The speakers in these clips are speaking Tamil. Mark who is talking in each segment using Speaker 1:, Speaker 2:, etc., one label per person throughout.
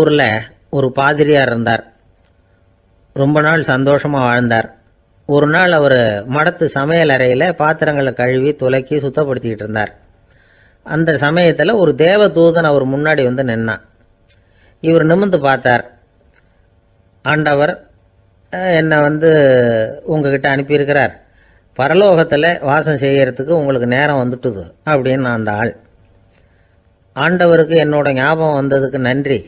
Speaker 1: ஊரில் ஒரு பாதிரியார் இருந்தார். ரொம்ப நாள் சந்தோஷமாக வாழ்ந்தார். ஒரு நாள் அவர் மடத்து சமையல் அறையில் பாத்திரங்களை கழுவி துலக்கி சுத்தப்படுத்திக்கிட்டு இருந்தார். அந்த சமயத்தில் ஒரு தேவதூதன் அவர் முன்னாடி வந்து நின்னான். இவர் நிமிர்ந்து பார்த்தார். ஆண்டவர் என்னை உங்ககிட்ட அனுப்பியிருக்கிறார், பரலோகத்தில் வாசம் செய்யறதுக்கு உங்களுக்கு நேரம் வந்துட்டுது அப்படின்னு அந்த ஆள். ஆண்டவருக்கு என்னோட ஞாபகம் வந்ததுக்கு நன்றி.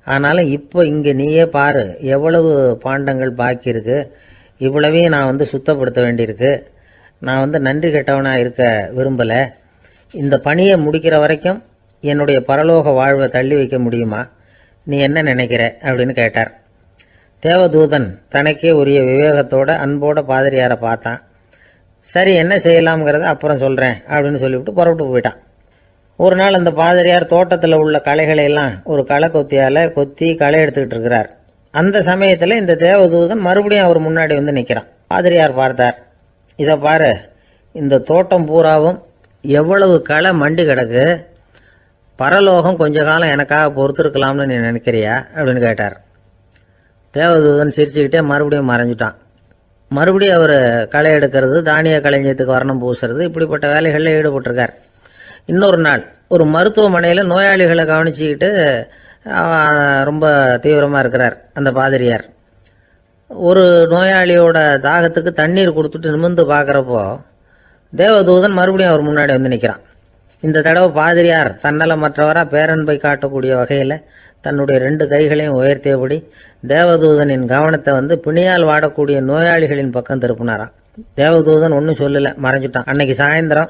Speaker 1: ஆனாலும் இப்போ இங்கே நீயே பாரு, எவ்வளவு பாண்டங்கள் பாக்கி இருக்கு, இவ்வளவையும் நான் சுத்தப்படுத்த வேண்டியிருக்கு. நான் நன்றி கெட்டவனாக இருக்க விரும்பலை. இந்த பணியை முடிக்கிற வரைக்கும் என்னுடைய பரலோக வாழ்வை தள்ளி வைக்க முடியுமா? நீ என்ன நினைக்கிற அப்படின்னு கேட்டார். தேவதூதன் தனக்கே உரிய விவேகத்தோட அன்போட பாதிரியாரை பார்த்தான். சரி, என்ன செய்யலாம்ங்கிறத அப்புறம் சொல்கிறேன் அப்படின்னு சொல்லிவிட்டு புறப்பட்டு போயிட்டான். ஒரு நாள் அந்த பாதிரியார் தோட்டத்தில் உள்ள களைகளை எல்லாம் ஒரு களை கொத்தியால் கொத்தி களை எடுத்துக்கிட்டு இருக்கிறார். அந்த சமயத்தில் இந்த தேவதூதன் மறுபடியும் அவர் முன்னாடி நிற்கிறான். பாதிரியார் பார்த்தார். இதை பாரு, இந்த தோட்டம் பூராவும் எவ்வளவு களை மண்டி கிடக்கு, பரலோகம் கொஞ்ச காலம் எனக்காக பொறுத்திருக்கலாம்னு நீ நினைக்கிறியா அப்படின்னு கேட்டார். தேவதூதன் சிரிச்சுக்கிட்டே மறுபடியும் மறைஞ்சிட்டான். மறுபடியும் அவர் களை எடுக்கிறது, தானிய களஞ்சியத்துக்கு வர்ணம் பூசுறது, இப்படிப்பட்ட வேலைகளில் ஈடுபட்டிருக்கார். இன்னொரு நாள் ஒரு மருத்துவமனையில் நோயாளிகளை கவனிச்சுக்கிட்டு ரொம்ப தீவிரமாக இருக்கிறார் அந்த பாதிரியார். ஒரு நோயாளியோட தாகத்துக்கு தண்ணீர் கொடுத்துட்டு நிமிர்ந்து பார்க்குறப்போ தேவதூதன் மறுபடியும் அவர் முன்னாடி நிற்கிறான். இந்த தடவை பாதிரியார் தன்னலமற்றவராக பேரன்பை காட்டக்கூடிய வகையில் தன்னுடைய 2 கைகளையும் உயர்த்தியபடி தேவதூதனின் கவனத்தை பிணியால் வாடக்கூடிய நோயாளிகளின் பக்கம் திருப்பினாராம். தேவதூதன் ஒன்றும் சொல்லலை, மறைஞ்சிட்டான். அன்னைக்கு சாயந்தரம்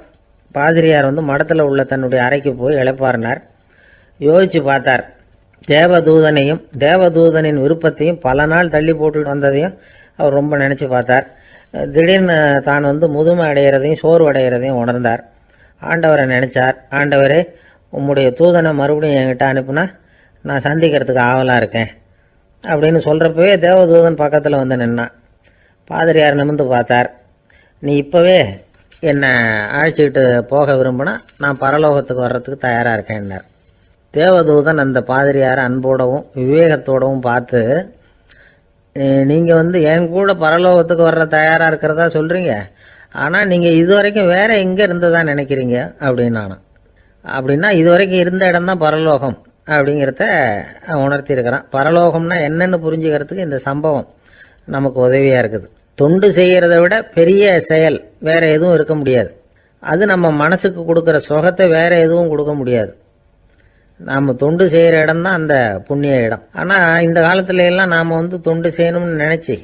Speaker 1: பாதிரியார் மடத்தில் உள்ள தன்னுடைய அறைக்கு போய் இளைப்பாறினார். யோசிச்சு பார்த்தார். தேவதூதனையும் தேவதூதனின் விருப்பத்தையும் பல நாள் தள்ளி போட்டு வந்ததையும் அவர் ரொம்ப நினச்சி பார்த்தார். திடீர்னு தான் முதுமை அடைகிறதையும் சோர்வு அடைகிறதையும் உணர்ந்தார். ஆண்டவரை நினைச்சார். ஆண்டவரே, உம்முடைய தூதனை மறுபடியும் என்கிட்ட அனுப்புனா நான் சந்திக்கிறதுக்கு ஆவலாக இருக்கேன் அப்படின்னு சொல்கிறப்பவே தேவதூதன் பக்கத்தில் நின்னான். பாதிரியார் நிமிர்ந்து பார்த்தார். நீ இப்போவே என்னை அழைச்சிக்கிட்டு போக விரும்பினா நான் பரலோகத்துக்கு வர்றதுக்கு தயாராக இருக்கேன்னார். தேவதூதன் அந்த பாதிரியாரை அன்போடவும் விவேகத்தோடவும் பார்த்து, நீங்கள் என் கூட பரலோகத்துக்கு வர்ற தயாராக இருக்கிறதா சொல்கிறீங்க, ஆனால் நீங்கள் இதுவரைக்கும் வேற எங்கே இருந்ததா நினைக்கிறீங்க அப்படின்னானா. அப்படின்னா இதுவரைக்கும் இருந்த இடம் தான் பரலோகம் அப்படிங்கிறத உணர்த்தியிருக்கிறான். பரலோகம்னா என்னன்னு புரிஞ்சுக்கிறதுக்கு இந்த சம்பவம் நமக்கு உதவியாக இருக்குது. தொண்டு செய்கிறத விட பெரிய செயல் வேற எதுவும் இருக்க முடியாது. அது நம்ம மனசுக்கு கொடுக்குற சுகத்தை வேற எதுவும் கொடுக்க முடியாது. நாம் தொண்டு செய்கிற இடம் தான் அந்த புண்ணிய இடம். ஆனால் இந்த காலத்துல எல்லாம் நாம் தொண்டு செய்யணும்னு நினச்சி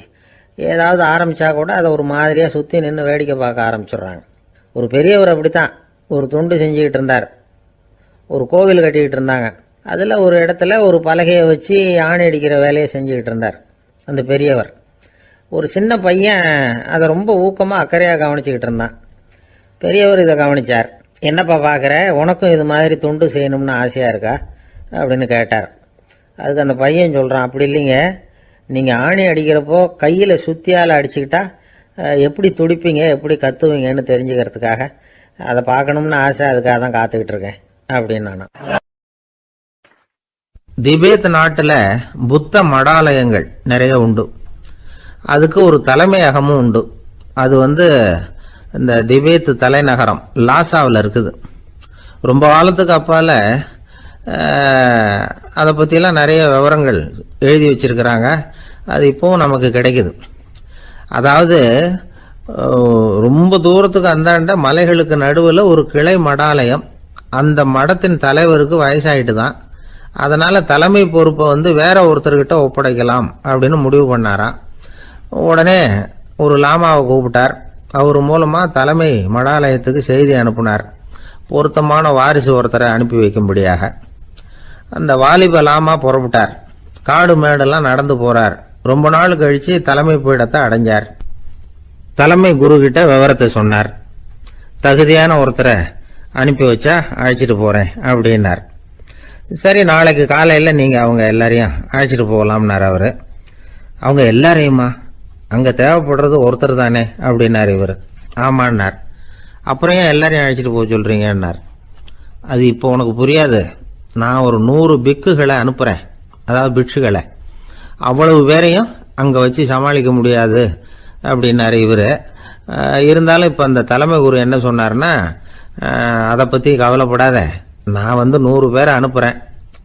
Speaker 1: ஏதாவது ஆரம்பித்தா கூட அதை ஒரு மாதிரியாக சுற்றி நின்று வேடிக்கை பார்க்க ஆரம்பிச்சிடுறாங்க. ஒரு பெரியவர் அப்படித்தான் ஒரு தொண்டு செஞ்சுக்கிட்டு இருந்தார். ஒரு கோவில் கட்டிக்கிட்டு இருந்தாங்க. அதில் ஒரு இடத்துல ஒரு பலகையை வச்சு ஆணி அடிக்கிற வேலையை செஞ்சுக்கிட்டு இருந்தார் அந்த பெரியவர். ஒரு சின்ன பையன் அதை ரொம்ப ஊக்கமாக அக்கறையாக கவனிச்சுக்கிட்டு இருந்தான். பெரியவர் இதை கவனித்தார். என்னப்பா பார்க்குற, உனக்கும் இது மாதிரி தொண்டு செய்யணும்னு ஆசையாக இருக்கா அப்படின்னு கேட்டார். அதுக்கு அந்த பையன் சொல்கிறான், அப்படி இல்லைங்க, நீங்கள் ஆணி அடிக்கிறப்போ கையில் சுத்தியால் அடிச்சுக்கிட்டா எப்படி துடிப்பீங்க, எப்படி கத்துவீங்கன்னு தெரிஞ்சுக்கிறதுக்காக அதை பார்க்கணும்னு ஆசை, அதுக்காக தான் காத்துக்கிட்டு இருக்கேன் அப்படின்னு நான்.
Speaker 2: திபேத் நாட்டில் புத்த மடாலயங்கள் நிறைய உண்டு. அதுக்கு ஒரு தலைமையகமும் உண்டு. அது இந்த திபேத் தலைநகரம் லாசாவில் இருக்குது. ரொம்ப காலத்துக்கு அப்பால் அதை பற்றிலாம் நிறைய விவரங்கள் எழுதி வச்சிருக்கிறாங்க. அது இப்போவும் நமக்கு கிடைக்குது. அதாவது ரொம்ப தூரத்துக்கு அந்தாண்ட மலைகளுக்கு நடுவில் ஒரு கிளை மடாலயம். அந்த மடத்தின் தலைவருக்கு வயசாயிட்டு தான். அதனால தலைமை பொறுப்பை வேற ஒருத்தர்கிட்ட ஒப்படைக்கலாம் அப்படின்னு முடிவு பண்ணாராம். உடனே ஒரு லாமாவை கூப்பிட்டார். அவர் மூலமா தலைமை மடாலயத்துக்கு செய்தி அனுப்புனார், பொருத்தமான வாரிசு ஒருத்தரை அனுப்பி வைக்கும்படியாக. அந்த வாலிப லாமா புறப்பட்டார். காடு மேடெல்லாம் நடந்து போறார். ரொம்ப நாள் கழிச்சு தலைமை பீடத்தை அடைஞ்சார். தலைமை குரு கிட்ட விவரத்தை சொன்னார். தகுதியான ஒருத்தரை அனுப்பி வச்சா அழைச்சிட்டு போறேன் அப்படின்னார். சரி, நாளைக்கு காலையில் நீங்கள் அவங்க எல்லாரையும் அழைச்சிட்டு போகலாம்னார் அவர். அவங்க எல்லாரையுமா? அங்கே தேவைப்படுறது ஒருத்தர் தானே அப்படின்னார் இவர். ஆமான்னார். அப்புறம் ஏன் எல்லாரையும் அழைச்சிட்டு போக சொல்கிறீங்கன்னார். அது இப்போ உனக்கு புரியாது. நான் ஒரு 100 பிக்குகளை அனுப்புகிறேன். அதாவது பிட்சுகளை. அவ்வளவு பேரையும் அங்கே வச்சு சமாளிக்க முடியாது அப்படின்னாரு இவர். இருந்தாலும் இப்போ அந்த தலைமை குரு என்ன சொன்னார்னா, அதை பற்றி கவலைப்படாத, நான் 100 பேரை அனுப்புகிறேன்,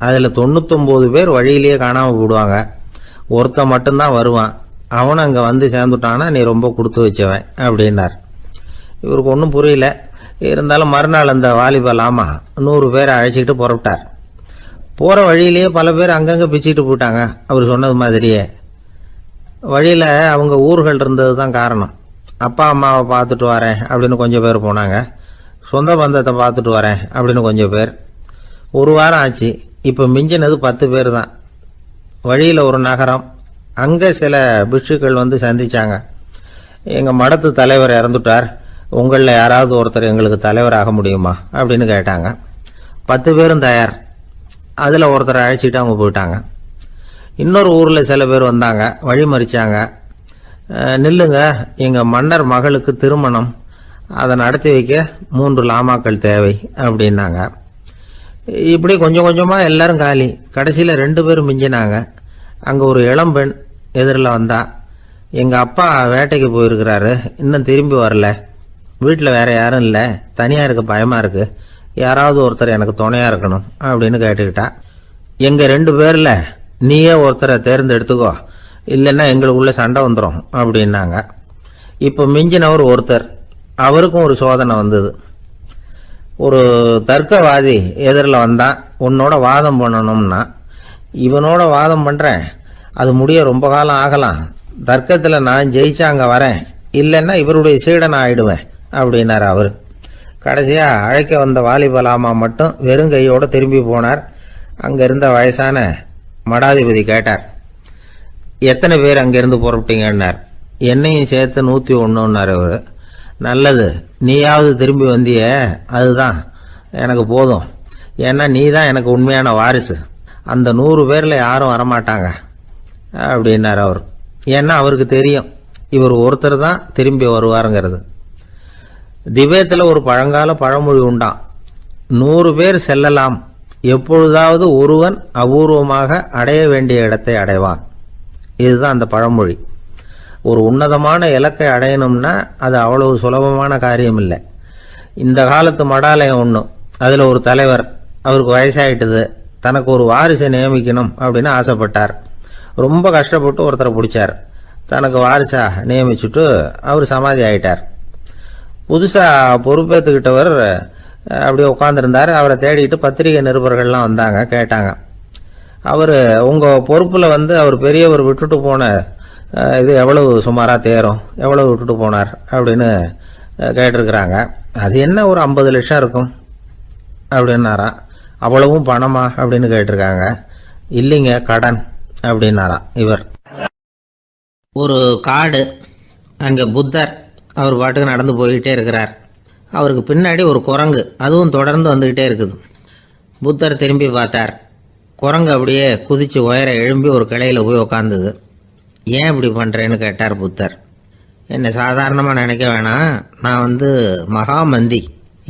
Speaker 2: அதில் 99 பேர் வழியிலேயே காணாமல் போடுவாங்க, ஒருத்தன் மட்டும்தான் வருவான், அவனும் அங்கே வந்து சேர்ந்துட்டான்னா நீ ரொம்ப கொடுத்து வச்சவன் அப்படின்னார். இவருக்கு ஒன்றும் புரியல. இருந்தாலும் மறுநாள் அந்த வாலிபல் 100 பேரை அழைச்சிக்கிட்டு புறப்பட்டார். போகிற வழியிலேயே பல பேர் அங்கங்கே பிச்சுக்கிட்டு போட்டாங்க. அவர் சொன்னது மாதிரியே வழியில் அவங்க ஊர்கள் இருந்தது தான் காரணம். அப்பா அம்மாவை பார்த்துட்டு வரேன் அப்படின்னு கொஞ்சம் பேர் போனாங்க, சொந்த பந்தத்தை பார்த்துட்டு வரேன் அப்படின்னு கொஞ்சம் பேர். ஒரு வாரம் ஆச்சு. இப்போ மிஞ்சினது 10 பேர் தான். வழியில் ஒரு நகரம், அங்கே சில பிட்சுக்கள் வந்து சந்திச்சாங்க. எங்கள் மடத்து தலைவர் இறந்துட்டார், உங்களில் யாராவது ஒருத்தர் எங்களுக்கு தலைவராக முடியுமா அப்படின்னு கேட்டாங்க. 10 பேரும் தயார். அதில் ஒருத்தரை அழைச்சிட்டு அவங்க போயிட்டாங்க. இன்னொரு ஊரில் சில பேர் வந்தாங்க, வழி மறிச்சாங்க. நில்லுங்க, எங்கள் மன்னர் மகளுக்கு திருமணம், அதை நடத்தி வைக்க 3 லாமாக்கள் தேவை அப்படின்னாங்க. இப்படி கொஞ்சம் கொஞ்சமாக எல்லாரும் காலி. கடைசியில் 2 பேரும் மிஞ்சினாங்க. அங்கே ஒரு இளம்பெண் எதிரில் வந்தா, எங்கள் அப்பா வேட்டைக்கு போயிருக்கிறாரு, இன்னும் திரும்பி வரல, வீட்டில் வேற யாரும் இல்லை, தனியாக இருக்க பயமாக இருக்கு, யாராவது ஒருத்தர் எனக்கு துணையாக இருக்கணும் அப்படின்னு கேட்டுக்கிட்டா. எங்கள் 2 பேரில் நீயே ஒருத்தரை தேர்ந்தெடுத்துக்கோ, இல்லைன்னா எங்களுக்குள்ள சண்டை வந்துடும் அப்படின்னாங்க. இப்போ மிஞ்சினவர் ஒருத்தர், அவருக்கும் ஒரு சோதனை வந்தது. ஒரு தர்க்கவாதி எதிரில் வந்தான், உன்னோட வாதம் பண்ணணும்னா. இவனோட வாதம் பண்ணுறேன், அது முடிய ரொம்ப காலம் ஆகலாம், தர்க்கத்தில் நான் ஜெயிச்சா அங்கே வரேன், இல்லைன்னா இவருடைய சீடனை ஆயிடுவேன் அப்படின்னார் அவர். கடைசியாக அழைக்க வந்த வாலிபலாமா மட்டும் வெறும் கையோடு திரும்பி போனார். அங்கே இருந்த வயசான மடாதிபதி கேட்டார், எத்தனை பேர் அங்கேருந்து புறப்பட்டீங்கன்னார். என்னையும் சேர்த்து 101ன்னார் அவர். நல்லது, நீயாவது திரும்பி வந்திய, அதுதான் எனக்கு போதும், ஏன்னா நீ தான் எனக்கு உண்மையான வாரிசு, அந்த 100 பேரில் யாரும் வரமாட்டாங்க அப்படின்னார் அவர். ஏன்னா அவருக்கு தெரியும் இவர் ஒருத்தர் தான் திரும்பி வருவாருங்கிறது. திபேத்தில் ஒரு பழங்கால பழமொழி உண்டாம், 100 பேர் செல்லலாம், எப்பொழுதாவது ஒருவன் அபூர்வமாக அடைய வேண்டிய இடத்தை அடைவான். இதுதான் அந்த பழமொழி. ஒரு உன்னதமான இலக்கை அடையணும்னா அது அவ்வளவு சுலபமான காரியம் இல்லை. இந்த காலத்து மடாலயம் ஒன்றும், அதில் ஒரு தலைவர், அவருக்கு வயசாயிட்டுது, தனக்கு ஒரு வாரிசை நியமிக்கணும் அப்படின்னு ஆசைப்பட்டார். ரொம்ப கஷ்டப்பட்டு ஒருத்தரை பிடிச்சார், தனக்கு வாரிசா நியமிச்சுட்டு அவர் சமாதி ஆயிட்டார். புதுசாக பொறுப்பேற்றுக்கிட்டவர் அப்படியே உட்காந்துருந்தார். அவரை தேடிட்டு பத்திரிகை நிருபர்கள்லாம் வந்தாங்க, கேட்டாங்க. அவர் உங்கள் பொறுப்பில் வந்து அவர் பெரியவர் விட்டுட்டு போன இது எவ்வளவு சுமாராக தேரும், எவ்வளவு விட்டுட்டு போனார் அப்படின்னு கேட்டிருக்கிறாங்க. அது என்ன ஒரு 50 லட்சம் இருக்கும் அப்படின்னாராம். அவ்வளவும் பணமா அப்படின்னு கேட்டிருக்காங்க. இல்லைங்க, கடன் அப்படின்னாராம் இவர்.
Speaker 1: ஒரு காடு, அங்கே புத்தர் அவர் பாட்டுக்கு நடந்து போய்கிட்டே இருக்கிறார். அவருக்கு பின்னாடி ஒரு குரங்கு, அதுவும் தொடர்ந்து வந்துக்கிட்டே இருக்குது. புத்தர் திரும்பி பார்த்தார். குரங்கு அப்படியே குதித்து உயர எழும்பி ஒரு கிளையில் போய் உக்காந்துது. ஏன் இப்படி பண்ணுறேன்னு கேட்டார் புத்தர். என்னை சாதாரணமாக நினைக்க வேணாம், நான் மகாமந்தி,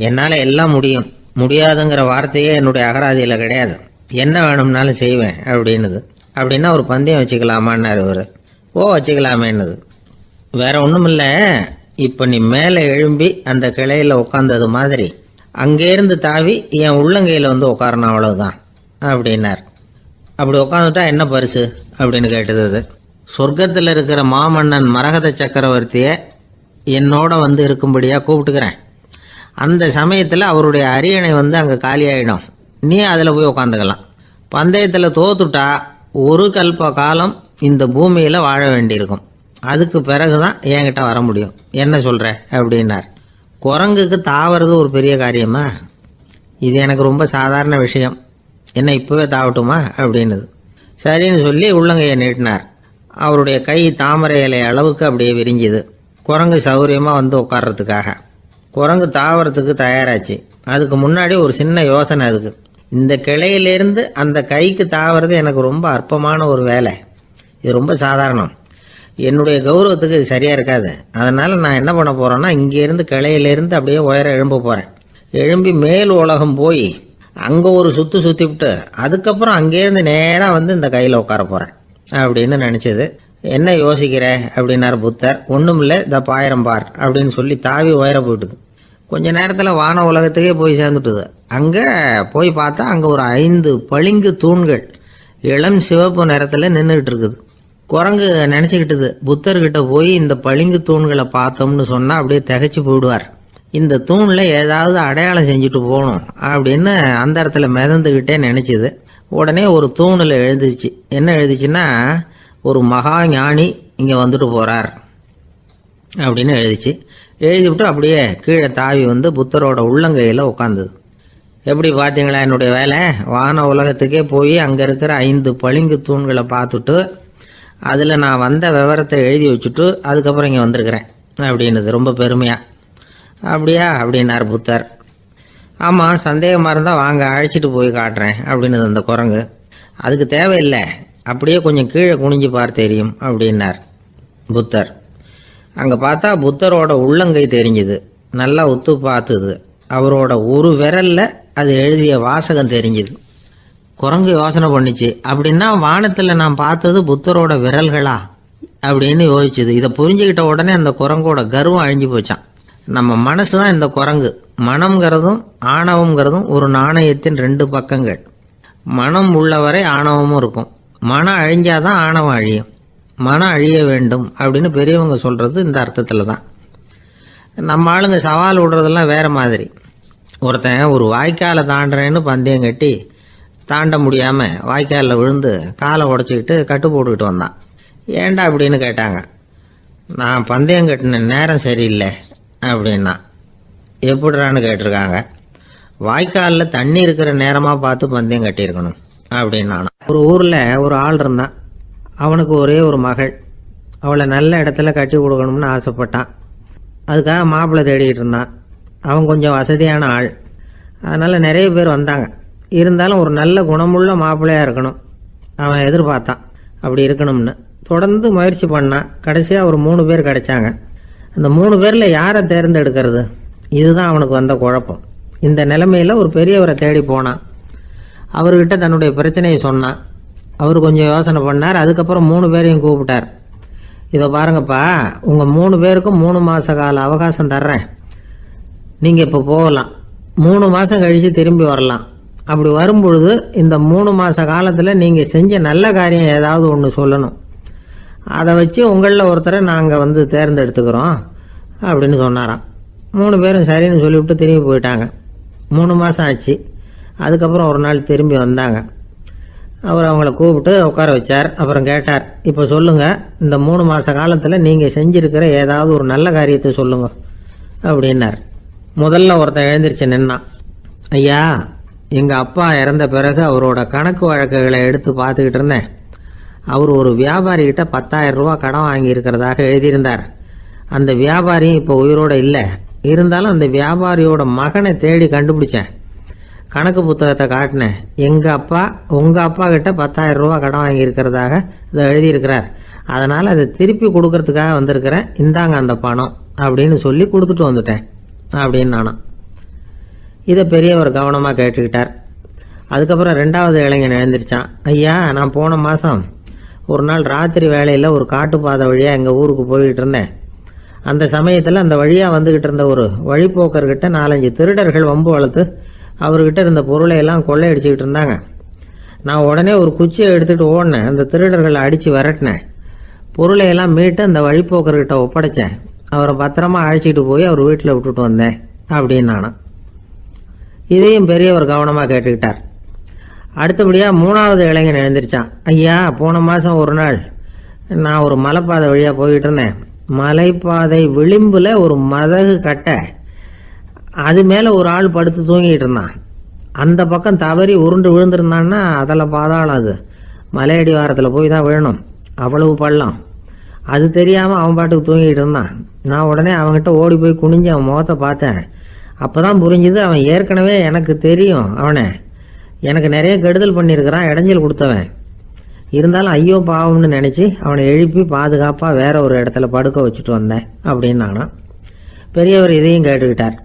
Speaker 1: என்னால் எல்லாம் முடியும், முடியாதுங்கிற வார்த்தையே என்னுடைய அகராதியில் கிடையாது, என்ன வேணும்னாலும் செய்வேன் அப்படின்னுது. அப்படின்னா ஒரு பந்தயம் வச்சுக்கலாமான்னார் இவர். ஓ வச்சுக்கலாமேன்னுது. வேற ஒன்றும் இல்லை, இப்போ நீ மேலே எழும்பி அந்த கிளையில் உட்காந்தது மாதிரி அங்கேருந்து தாவி என் உள்ளங்கையில் உட்காரணும், அவ்வளவுதான் அப்படின்னார். அப்படி உட்காந்துட்டா என்ன பரிசு அப்படின்னு கேட்டது அது. சொர்க்கத்தில் இருக்கிற மாமன்னன் மரகத சக்கரவர்த்தியை என்னோட இருக்கும்படியாக கூப்பிட்டுக்கிறேன். அந்த சமயத்தில் அவருடைய அரியணை அங்கே காலியாயிடும், நீ அதில் போய் உட்காந்துக்கலாம். பந்தயத்தில் தோத்துட்டா ஒரு கல்ப காலம் இந்த பூமியில் வாழ வேண்டியிருக்கும், அதுக்கு பிறகு தான் என்கிட்ட வர முடியும், என்ன சொல்கிற அப்படின்னார். குரங்குக்கு தாவறது ஒரு பெரிய காரியமா, இது எனக்கு ரொம்ப சாதாரண விஷயம், என்ன இப்போவே தாவட்டுமா அப்படின்னுது. சரின்னு சொல்லி உள்ளங்கையை நீட்டினார். அவருடைய கை தாமரை இலை அளவுக்கு அப்படியே விரிஞ்சுது. குரங்கு சௌகரியமாக உட்கார்றதுக்காக. குரங்கு தாவறதுக்கு தயாராச்சு. அதுக்கு முன்னாடி ஒரு சின்ன யோசனை அதுக்கு. இந்த கிளையிலேருந்து அந்த கைக்கு தாவறது எனக்கு ரொம்ப அற்பமான ஒரு வேலை, இது ரொம்ப சாதாரணம், என்னுடைய கௌரவத்துக்கு இது சரியாக இருக்காது. அதனால் நான் என்ன பண்ண போகிறேன்னா, இங்கேருந்து கிளையிலேருந்து அப்படியே உயர எழும்ப போகிறேன். எழும்பி மேல் உலகம் போய்
Speaker 2: அங்கே ஒரு சுற்று சுற்றிவிட்டு அதுக்கப்புறம் அங்கேருந்து நேராக வந்து இந்த கையில் உட்கார போகிறேன் அப்படின்னு நினச்சது. என்ன யோசிக்கிற அப்படின்னார் புத்தர். ஒன்றும் இல்லை, இந்த பாயிரம் பார் அப்படின்னு சொல்லி தாவி உயர போயிட்டுது. கொஞ்ச நேரத்தில் வான உலகத்துக்கே போய் சேர்ந்துட்டுது. அங்கே போய் பார்த்தா அங்கே ஒரு 5 பளிங்கு தூண்கள் இளம் சிவப்பு நிறத்தில் நின்றுக்கிட்டு இருக்குது. குரங்கு நினச்சிக்கிட்டுது, புத்தர்கிட்ட போய் இந்த பளிங்கு தூண்களை பார்த்தோம்னு சொன்னால் அப்படியே திகைச்சு போயிடுவார், இந்த தூணில் ஏதாவது அடையாளம் செஞ்சுட்டு போகணும் அப்படின்னு அந்த இடத்துல மிதந்துக்கிட்டே நினச்சிது. உடனே ஒரு தூணில் எழுதிச்சு. என்ன எழுதிச்சுன்னா, ஒரு மகா ஞானி இங்கே வந்துட்டு போகிறார் அப்படின்னு எழுதிச்சு. எழுதிவிட்டு அப்படியே கீழே தாவி வந்து புத்தரோட உள்ளங்கையில் உட்காந்துது. எப்படி பார்த்தீங்களா என்னுடைய வேலை? வான உலகத்துக்கே போய் அங்கே இருக்கிற 5 பளிங்கு தூண்களை பார்த்துட்டு அதில் நான் வந்த விவரத்தை எழுதி வச்சுட்டு அதுக்கப்புறம் இங்கே வந்திருக்கிறேன் அப்படின்னுது ரொம்ப பெருமையாக. அப்படியா அப்படின்னார் புத்தர். ஆமாம், சந்தேகமாக இருந்தால் வாங்க, அழைச்சிட்டு போய் காட்டுறேன் அப்படின்னுது அந்த குரங்கு. அதுக்கு தேவையில்லை, அப்படியே கொஞ்சம் கீழே குனிஞ்சு பார் தெரியும் அப்படின்னார் புத்தர். அங்கே பார்த்தா புத்தரோட உள்ளங்கை தெரிஞ்சுது. நல்லா உத்து பார்த்துது. அவரோட ஒரு விரலில் அது எழுதிய வாசகம் தெரிஞ்சுது. குரங்கு யோசனை பண்ணிச்சு, அப்படின்னா வானத்தில் நான் பார்த்தது புத்தரோட விரல்களா அப்படின்னு யோசிச்சுது. இதை புரிஞ்சுக்கிட்ட உடனே அந்த குரங்கோட கர்வம் அழிஞ்சு போச்சான். நம்ம மனசு தான் இந்த குரங்கு. மனம்ங்கிறதும் ஆணவம்ங்கிறதும் ஒரு நாணயத்தின் 2 பக்கங்கள். மனம் உள்ளவரை ஆணவமும் இருக்கும். மனம் அழிஞ்சாதான் ஆணவம் அழியும். மனம் அழிய வேண்டும் அப்படின்னு பெரியவங்க சொல்கிறது இந்த அர்த்தத்தில் தான். நம்ம ஆளுங்க சவால் விடுறதெல்லாம் வேறு மாதிரி. ஒருத்தன் ஒரு வாய்க்காலை தாண்டுறேன்னு பந்தயம் கட்டி தாண்ட முடியாமல் வாய்க்காலில் விழுந்து காலை உடச்சிக்கிட்டு கட்டு போட்டுக்கிட்டு வந்தான். ஏன்டா அப்படின்னு கேட்டாங்க. நான் பந்தயம் கட்டின நேரம் சரியில்லை அப்படின்னா. எப்படிறான்னு கேட்டிருக்காங்க. வாய்க்காலில் தண்ணி இருக்கிற நேரமாக பார்த்து பந்தயம் கட்டியிருக்கணும் அப்படின்னா. ஒரு ஊரில் ஒரு ஆள் இருந்தான். அவனுக்கு ஒரே ஒரு மகள். அவளை நல்ல இடத்துல கட்டி கொடுக்கணும்னு ஆசைப்பட்டான். அதுக்காக மாப்பிள்ளை தேடிக்கிட்டு இருந்தான். அவன் கொஞ்சம் வசதியான ஆள், அதனால் நிறைய பேர் வந்தாங்க. இருந்தாலும் ஒரு நல்ல குணமுள்ள மாப்பிள்ளையாக இருக்கணும் அவன் எதிர்பார்த்தான். அப்படி இருக்கணும்னு தொடர்ந்து முயற்சி பண்ணான். கடைசியாக ஒரு 3 பேர் கிடைச்சாங்க. அந்த 3 பேரில் யாரை தேர்ந்தெடுக்கிறது, இதுதான் அவனுக்கு வந்த குழப்பம். இந்த நிலைமையில் ஒரு பெரியவரை தேடி போனான். அவர்கிட்ட தன்னுடைய பிரச்சனையை சொன்னான். அவர் கொஞ்சம் யோசனை பண்ணார். அதுக்கப்புறம் 3 பேரையும் கூப்பிட்டார். இதை பாருங்கப்பா, உங்கள் 3 பேருக்கும் 3 மாத கால அவகாசம் தர்றேன். நீங்கள் இப்போ போகலாம். 3 மாதம் கழித்து திரும்பி வரலாம். அப்படி வரும்பொழுது இந்த 3 மாத காலத்தில் நீங்கள் செஞ்ச நல்ல காரியம் ஏதாவது ஒன்று சொல்லணும். அதை வச்சு உங்களில் ஒருத்தரை நாங்கள் வந்து தேர்ந்தெடுத்துக்கிறோம் அப்படின்னு சொன்னாராம். 3 பேரும் சரின்னு சொல்லிவிட்டு திரும்பி போயிட்டாங்க. 3 மாதம் ஆச்சு. அதுக்கப்புறம் ஒரு நாள் திரும்பி வந்தாங்க. அவர் அவங்கள கூப்பிட்டு உட்கார வச்சார். அப்புறம் கேட்டார், இப்போ சொல்லுங்கள், இந்த 3 மாத காலத்தில் நீங்கள் செஞ்சுருக்கிற ஏதாவது ஒரு நல்ல காரியத்தை சொல்லுங்க அப்படின்னார். முதல்ல ஒருத்தன் எழுந்திரிச்சு நின்னான். ஐயா, எங்கள் அப்பா இறந்த பிறகு அவரோட கணக்கு வழக்குகளை எடுத்து பார்த்துக்கிட்டு இருந்தேன். அவர் ஒரு வியாபாரிகிட்ட 10,000 ரூபா கடன் வாங்கியிருக்கிறதாக எழுதியிருந்தார். அந்த வியாபாரியும் இப்போ உயிரோடு இல்லை. இருந்தாலும் அந்த வியாபாரியோட மகனை தேடி கண்டுபிடிச்சேன். கணக்கு புத்தகத்தை காட்டினேன். எங்கள் அப்பா உங்கள் அப்பா கிட்ட 10,000 ரூபா கடன் வாங்கியிருக்கிறதாக இதை எழுதியிருக்கிறார். அதனால் அதை திருப்பி கொடுக்கறதுக்காக வந்திருக்கிறேன். இந்தாங்க அந்த பணம் அப்படின்னு சொல்லி கொடுத்துட்டு வந்துட்டேன் அப்படின்னு நானும். இதை பெரியவர் கவனமாக கேட்டுக்கிட்டார். அதுக்கப்புறம் 2வது இளைஞன் எழுந்திரிச்சான். ஐயா, நான் போன மாதம் ஒரு நாள் ராத்திரி வேளையில் ஒரு காட்டுப்பாதை வழியாக எங்கள் ஊருக்கு போய்கிட்டு இருந்தேன். அந்த சமயத்தில் அந்த வழியாக வந்துக்கிட்டு இருந்த ஒரு வழிப்போக்கர்கிட்ட 4-5 திருடர்கள் வம்பு வளர்த்து அவர்கிட்ட இருந்த பொருளை எல்லாம் கொள்ளையடிச்சிக்கிட்டு இருந்தாங்க. நான் உடனே ஒரு குச்சியை எடுத்துகிட்டு ஓடினேன். அந்த திருடர்களை அடித்து விரட்டினேன். பொருளை எல்லாம் மீட்டு அந்த வழிப்போக்கர்கிட்ட ஒப்படைச்சேன். அவரை பத்திரமா அழைச்சிட்டு போய் அவர் வீட்டில் விட்டுட்டு வந்தேன் அப்படின்னு நானும். இதையும் பெரியவர் கவனமாக கேட்டுக்கிட்டார். அடுத்தபடியாக 3வது இளைஞன் எழுந்திரிச்சான். ஐயா, போன மாதம் ஒரு நாள் நான் ஒரு மலைப்பாதை வழியாக போய்கிட்டு இருந்தேன். மலைப்பாதை விளிம்பில் ஒரு மதகு கட்டை, அது மேலே ஒரு ஆள் படுத்து தூங்கிட்டு இருந்தான். அந்த பக்கம் தவறி உருண்டு விழுந்திருந்தான்னா அதில் பாதாளம். அது மலையடி வாரத்தில் போய் தான் விழணும், அவ்வளவு பள்ளம். அது தெரியாமல் அவன் பாட்டுக்கு தூங்கிட்டு இருந்தான். நான் உடனே அவன்கிட்ட ஓடி போய் குனிஞ்சு அவன் முகத்தை பார்த்தேன். அப்போ தான் புரிஞ்சுது, அவன் ஏற்கனவே எனக்கு தெரியும். அவனை எனக்கு நிறைய கெடுதல் பண்ணியிருக்கிறான், இடைஞ்சல் கொடுத்தவன். இருந்தாலும் ஐயோ பாவம்னு நினச்சி அவனை எழுப்பி பாதுகாப்பாக வேற ஒரு இடத்துல படுக்க வச்சுட்டு வந்தேன் அப்படின்னு நானும். பெரியவர் இதையும் கேட்டுக்கிட்டார்.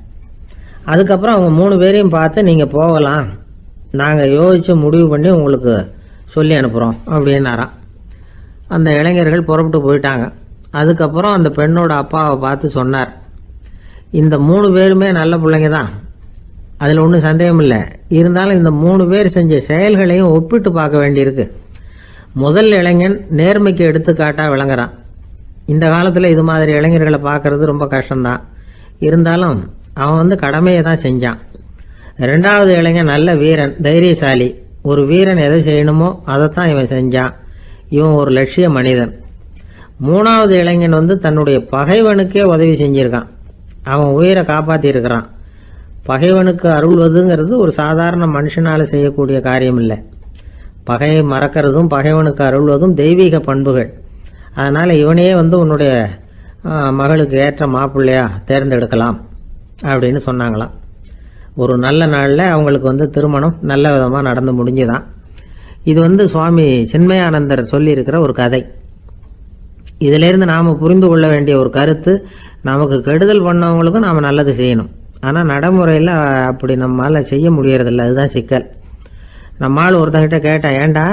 Speaker 2: அதுக்கப்புறம் அவங்க 3 பேரையும் பார்த்து நீங்கள் போகலாம்
Speaker 1: நாங்கள் யோசித்து முடிவு பண்ணி உங்களுக்கு சொல்லி அனுப்புகிறோம் அப்படின்னாராம். அந்த இளைஞர்கள் புறப்பட்டு போயிட்டாங்க. அதுக்கப்புறம் அந்த பெண்ணோட அப்பாவை பார்த்து சொன்னார், இந்த 3 பேருமே நல்ல பிள்ளைங்க தான், அதில் ஒன்றும் சந்தேகம் இல்லை. இருந்தாலும் இந்த 3 பேர் செஞ்ச செயல்களையும் ஒப்பிட்டு பார்க்க வேண்டியிருக்கு. முதல் இளைஞன் நேர்மைக்கு எடுத்துக்காட்டாக விளங்குறான். இந்த காலத்தில் இது மாதிரி இளைஞர்களை பார்க்கறது ரொம்ப கஷ்டம்தான். இருந்தாலும் அவன் கடமையை தான் செஞ்சான். 2வது இளைஞன் நல்ல வீரன், தைரியசாலி. ஒரு வீரன் எதை செய்யணுமோ அதைத்தான் இவன் செஞ்சான். இவன் ஒரு லட்சிய மனிதன். 3வது இளைஞன் தன்னுடைய பகைவனுக்கே உதவி செஞ்சிருக்கான். அவன் உயிரை காப்பாற்றி இருக்கிறான். பகைவனுக்கு அருள்வதுங்கிறது ஒரு சாதாரண மனுஷனால செய்யக்கூடிய காரியம் இல்லை. பகையை மறக்கிறதும் பகைவனுக்கு அருள்வதும் தெய்வீக பண்புகள். அதனால் இவனையே உன்னுடைய மகளுக்கு ஏற்ற மாப்பிள்ளையா தேர்ந்தெடுக்கலாம் அப்படின்னு சொன்னாங்களாம். ஒரு நல்ல நாளில் அவங்களுக்கு திருமணம் நல்ல விதமாக நடந்து முடிஞ்சுதான். இது சுவாமி சின்மயானந்தர் சொல்லியிருக்கிற ஒரு கதை. இதிலிருந்து நாம் புரிந்து கொள்ள வேண்டிய ஒரு கருத்து, நமக்கு கெடுதல் பண்ணவங்களுக்கும் நாம் நல்லது செய்யணும். ஆனால் நடைமுறையில் அப்படி நம்மளால் செய்ய முடியறதில்ல. அதுதான் சிக்கல். நம்மால் ஒருத்தங்கிட்ட கேட்டேன், ஏண்டா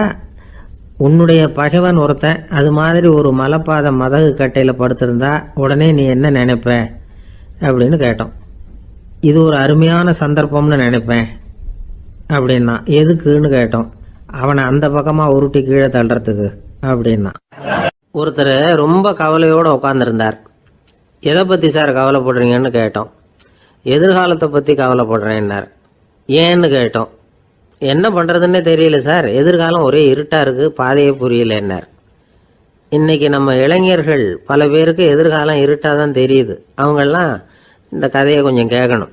Speaker 1: உன்னுடைய பகைவன் ஒருத்தன் அது மாதிரி ஒரு மலைப்பாத மதகு கட்டையில் படுத்திருந்தா உடனே நீ என்ன நினைப்ப அப்படின்னு கேட்டோம். இது ஒரு அருமையான சந்தர்ப்பம்னு நினைப்பேன் அப்படின்னா. எதுக்குன்னு கேட்டோம். அவனை அந்த பக்கமாக உருட்டி கீழே தள்ளுறதுக்கு அப்படின்னா. ஒருத்தர் ரொம்ப கவலையோடு உட்காந்துருந்தார். எதை பற்றி சார் கவலைப்படுறீங்கன்னு கேட்டோம். எதிர்காலத்தை பற்றி கவலைப்படுறேன்னார். ஏன்னு கேட்டோம். என்ன பண்ணுறதுன்னே தெரியல சார், எதிர்காலம் ஒரே இருட்டாக இருக்குது, பாதையே புரியலன்னார். இன்னைக்கு நம்ம இளைஞர்கள் பல பேருக்கு எதிர்காலம் இருட்டாக தான் தெரியுது. அவங்கெல்லாம் இந்த கதையை கொஞ்சம் கேட்கணும்.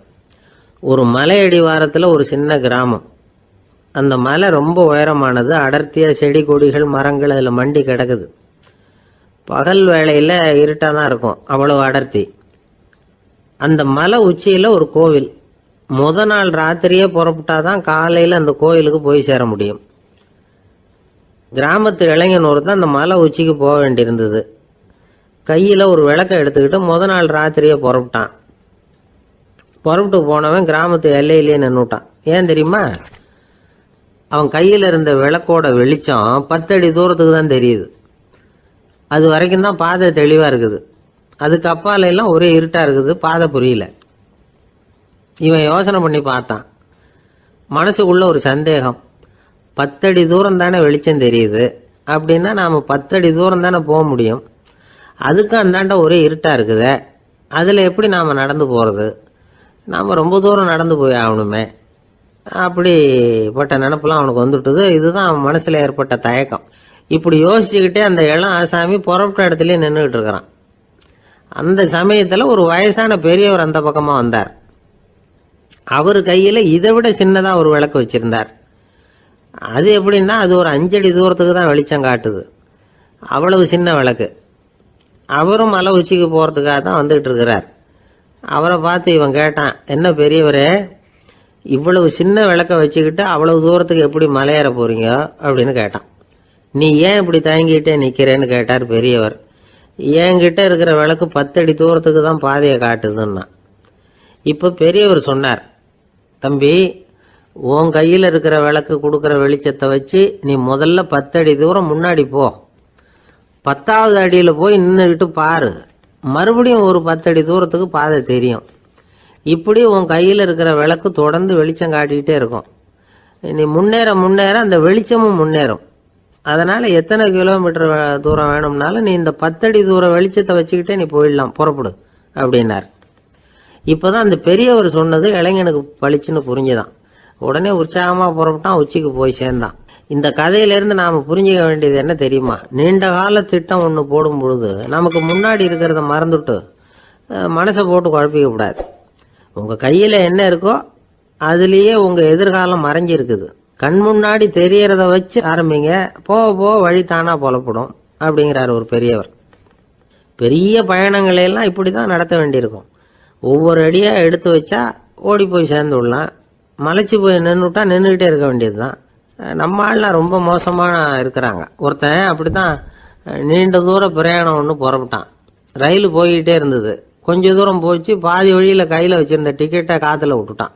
Speaker 1: ஒரு மலை அடிவாரத்தில் ஒரு சின்ன கிராமம். அந்த மலை ரொம்ப உயரமானது. அடர்த்தியாக செடி கொடிகள் மரங்கள் அதில் மண்டி கிடக்குது. பகல் வேளையில் இருட்டாக தான் இருக்கும், அவ்வளவு அடர்த்தி. அந்த மலை உச்சியில் ஒரு கோவில். நாள் ராத்திரியே புறப்பட்டாதான் காலையில் அந்த கோயிலுக்கு போய் சேர முடியும். கிராமத்து இளைஞன் ஒருத்தன் அந்த மலை உச்சிக்கு போக வேண்டியிருந்தது. கையில் ஒரு விளக்கை எடுத்துக்கிட்டு நாள் ராத்திரியே புறப்பட்டான். புறப்பட்டு போனவன் கிராமத்து எல்லையிலேயே நின்றுட்டான். ஏன் தெரியுமா? அவன் கையில் இருந்த விளக்கோட வெளிச்சம் 10 அடி தூரத்துக்கு தான் தெரியுது. அது வரைக்கும் தான் பாதை தெளிவாக இருக்குது. அதுக்கு அப்பால எல்லாம் ஒரே இருட்டாக இருக்குது, பாதை புரியல. இவன் யோசனை பண்ணி பார்த்தான். மனசுக்குள்ள ஒரு சந்தேகம். 10 அடி தூரம் தானே வெளிச்சம் தெரியுது, அப்படின்னா நாம் 10 அடி தூரம் தானே போக முடியும். அதுக்கு அந்தாண்ட ஒரே இருட்டாக இருக்குதே, அதில் எப்படி நாம் நடந்து போகிறது? நாம் ரொம்ப தூரம் நடந்து போய் ஆகணுமே. அப்படிப்பட்ட நினப்பெல்லாம் அவனுக்கு வந்துட்டுது. இதுதான் அவன் மனசில் ஏற்பட்ட தயக்கம். இப்படி யோசிச்சுக்கிட்டே அந்த இளம் ஆசாமி புறப்பட்ட இடத்துலயே நின்றுக்கிட்டு இருக்கிறான். அந்த சமயத்தில் ஒரு வயசான பெரியவர் அந்த பக்கமாக வந்தார். அவர் கையில் இதை விட சின்னதாக ஒரு விளக்கு வச்சிருந்தார். அது எப்படின்னா அது ஒரு 5 அடி தூரத்துக்கு தான் வெளிச்சம் காட்டுது. அவ்வளவு சின்ன விளக்கு. அவரும் மலை உச்சிக்கு போகிறதுக்காக தான் வந்துகிட்டு இருக்கிறார். அவரை பார்த்து இவன் கேட்டான், என்ன பெரியவரே, இவ்வளவு சின்ன விளக்க வச்சுக்கிட்டு அவ்வளவு தூரத்துக்கு எப்படி மலையேற போறீங்க அப்படின்னு கேட்டான். நீ ஏன் இப்படி தயங்கிட்டே நிற்கிறேன்னு கேட்டார் பெரியவர். என்கிட்ட இருக்கிற விளக்கு 10 அடி தூரத்துக்கு தான் பாதையை காட்டுதுன்னா. இப்போ பெரியவர் சொன்னார், தம்பி, உன் கையில் இருக்கிற விளக்கு கொடுக்குற வெளிச்சத்தை வச்சு நீ முதல்ல 10 அடி தூரம் முன்னாடி போ. 10வது அடியில் போய் நின்றுக்கிட்டு பாரு, மறுபடியும் ஒரு 10 அடி தூரத்துக்கு பாதை தெரியும். இப்படி உன் கையில் இருக்கிற விளக்கு தொடர்ந்து வெளிச்சம் காட்டிக்கிட்டே இருக்கும். நீ முன்னேற முன்னேற அந்த வெளிச்சமும் முன்னேறும். அதனால எத்தனை கிலோமீட்டர் தூரம் வேணும்னாலும் நீ இந்த 10 அடி தூரம் வெளிச்சத்தை வச்சுக்கிட்டே நீ போயிடலாம், புறப்படு அப்படின்னார். இப்போதான் அந்த பெரியவர் சொன்னது இளைஞனுக்கு பளிச்சுன்னு புரிஞ்சுதான். உடனே உற்சாகமாக புறப்பட்டான், உச்சிக்கு போய் சேர்ந்தான். இந்த கதையிலேருந்து நாம் புரிஞ்சுக்க வேண்டியது என்ன தெரியுமா? நீண்ட கால திட்டம் ஒன்று போடும் பொழுது நமக்கு முன்னாடி இருக்கிறத மறந்துட்டு மனசை போட்டு குழப்பிக்க கூடாது. உங்கள் கையில் என்ன இருக்கோ அதுலேயே உங்கள் எதிர்காலம் மறைஞ்சிருக்குது. கண் முன்னாடி தெரியறத வச்சு ஆரம்பிங்க, போக போக வழி தானா புலப்படும் அப்படிங்கிறார் ஒரு பெரியவர். பெரிய பயணங்களையெல்லாம் இப்படி தான் நடத்த வேண்டியிருக்கும். ஒவ்வொரு அடியாக எடுத்து வச்சா ஓடி போய் சேர்ந்து விடலாம். மலைச்சு போய் நின்றுட்டா நின்றுக்கிட்டே இருக்க வேண்டியது தான். நம்ம ஆள்லாம் ரொம்ப மோசமாக இருக்கிறாங்க. ஒருத்தன் அப்படி தான் நீண்ட தூர பிரயாணம் ஒன்று புறப்பட்டான். ரயில் போய்கிட்டே இருந்தது. கொஞ்சம் தூரம் போச்சு, பாதி வழியில் கையில் வச்சுருந்த டிக்கெட்டை காற்றுல விட்டுட்டான்.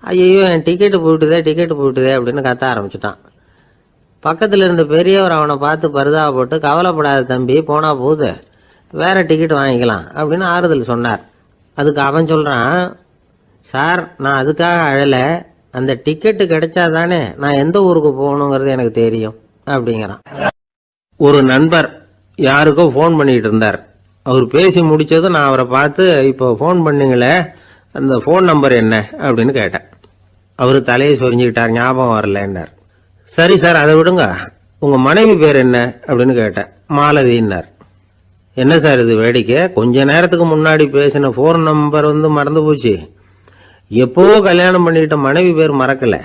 Speaker 1: ஐயோ என் டிக்கெட்டு போயிட்டுதே அப்படின்னு கத்த ஆரம்பிச்சுட்டான். பக்கத்தில் இருந்த பெரியவர் அவனை பார்த்து பரிதாபப்பட்டு, கவலைப்படாத தம்பி, போனா போகுது, வேற டிக்கெட் வாங்கிக்கலாம் அப்படின்னு ஆறுதல் சொன்னார். அதுக்கு அவன் சொல்றான், சார் நான் அதுக்காக அழலை, அந்த டிக்கெட்டு கிடைச்சா தானே நான் எந்த ஊருக்கு போகணுங்கிறது எனக்கு தெரியும் அப்படிங்கிறான்.
Speaker 2: ஒரு நண்பர் யாருக்கோ ஃபோன் பண்ணிட்டு இருந்தார். அவர் பேசி முடிச்சதும் நான் அவரை பார்த்து, இப்போ ஃபோன் பண்ணீங்களே அந்த ஃபோன் நம்பர் என்ன அப்படின்னு கேட்டேன். அவர் தலையை சொரிஞ்சுக்கிட்டார், ஞாபகம் வரலன்னார். சரி சார் அதை விடுங்க, உங்க மனைவி பேர் என்ன அப்படின்னு கேட்டேன். மாலதின்னார். என்ன சார் இது வேடிக்கை, கொஞ்ச நேரத்துக்கு முன்னாடி பேசின ஃபோன் நம்பர் மறந்து போச்சு, எப்போவோ கல்யாணம் பண்ணிக்கிட்ட மனைவி பேர் மறக்கல,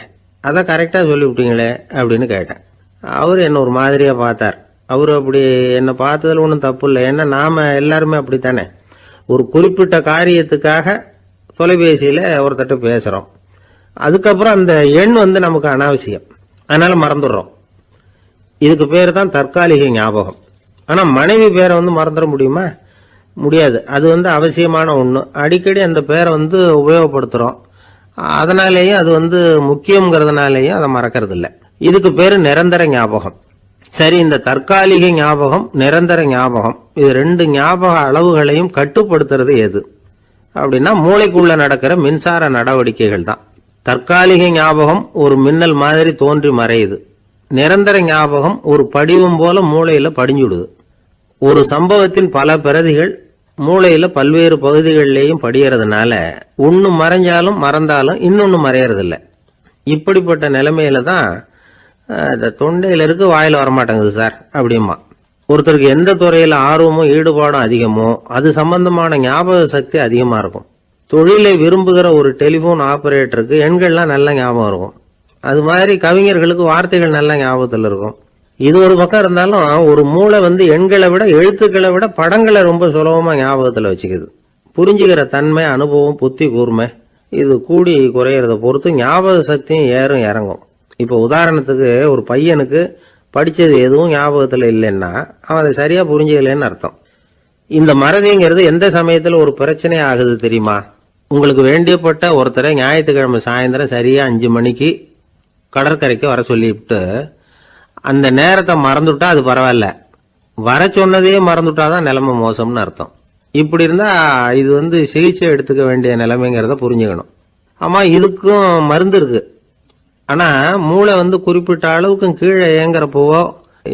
Speaker 2: அதை கரெக்டா சொல்லிவிட்டீங்களே அப்படின்னு கேட்டேன். அவர் என்ன ஒரு மாதிரியா பார்த்தார். அவரு அப்படி என்னை பார்த்ததுல ஒன்றும் தப்பு இல்லை, ஏன்னா நாம எல்லாருமே அப்படித்தானே, ஒரு குறிப்பிட்ட காரியத்துக்காக தொலைபேசியில ஒருத்தட்ட பேசுறோம், அதுக்கப்புறம் அந்த எண் நமக்கு அனாவசியம், அதனால மறந்துடுறோம். இதுக்கு பேர் தான் தற்காலிக ஞாபகம். ஆனா மனைவி பேரை மறந்துட முடியுமா? முடியாது. அது அவசியமான ஒண்ணு. அடிக்கடி அந்த பேரை உபயோகப்படுத்துறோம், அதனாலேயும் அது முக்கியங்கிறதுனாலேயும் அதை மறக்கிறது இல்லை. இதுக்கு பேரு நிரந்தர ஞாபகம். சரி, இந்த தற்காலிக ஞாபகம், நிரந்தர ஞாபகம், இது ரெண்டு ஞாபக அளவுகளையும் கட்டுப்படுத்துறது எது அப்படின்னா மூளைக்குள்ள நடக்கிற மின்சார நடவடிக்கைகள் தான். தற்காலிக ஞாபகம் ஒரு மின்னல் மாதிரி தோன்றி மறையுது. நிரந்தர ஞாபகம் ஒரு படிவம் போல மூளையில படிஞ்சுடுது. ஒரு சம்பவத்தின் பல பிரதிகள் மூளையில பல்வேறு பகுதிகளிலேயும் படியறதுனால ஒன்னு மறைஞ்சாலும் மறந்தாலும் இன்னொன்னு மறையறதில்ல. இப்படிப்பட்ட நிலைமையில தான் தொண்டையில இருக்கு, வாயில வரமாட்டேங்குது சார் அப்படிமா. ஒருத்தருக்கு எந்த துறையில ஆர்வமும் ஈடுபாடும் அதிகமோ அது சம்பந்தமான ஞாபக சக்தி அதிகமா இருக்கும். தொழிலை விரும்புகிற ஒரு டெலிபோன் ஆபரேட்டருக்கு எண்கள்லாம் நல்ல ஞாபகம் இருக்கும். அது மாதிரி கவிஞர்களுக்கு வார்த்தைகள் நல்ல ஞாபகத்தில் இருக்கும். இது ஒரு பக்கம் இருந்தாலும் ஒரு மூளை எண்களை விட எழுத்துக்களை விட படங்களை ரொம்ப சுலபமா ஞாபகத்துல வச்சுக்குது. புரிஞ்சுக்கிற தன்மை, அனுபவம், புத்தி கூர்மை இது கூடி குறையறத பொறுத்து ஞாபக சக்தியும் ஏறும் இறங்கும். இப்ப உதாரணத்துக்கு ஒரு பையனுக்கு படிச்சது எதுவும் ஞாபகத்துல இல்லைன்னா அவன் அதை சரியா புரிஞ்சுக்கலன்னு அர்த்தம். இந்த மறதிங்கிறது எந்த சமயத்துல ஒரு பிரச்சனை ஆகுது தெரியுமா? உங்களுக்கு வேண்டியப்பட்ட ஒருத்தரை ஞாயிற்றுக்கிழமை சாயந்தரம் சரியா 5 மணிக்கு கடற்கரைக்கு வர சொல்லிவிட்டு அந்த நேரத்தை மறந்துட்டா அது பரவாயில்ல, வர சொன்னதையே மறந்துட்டாதான் நிலைமை மோசம்னு அர்த்தம். இப்படி இருந்தா இது சிகிச்சை எடுத்துக்க வேண்டிய நிலைமைங்கிறத புரிஞ்சுக்கணும். ஆமா, இதுக்கும் மருந்து இருக்கு. ஆனா மூளை குறிப்பிட்ட அளவுக்கும் கீழே இயங்குறப்போவோ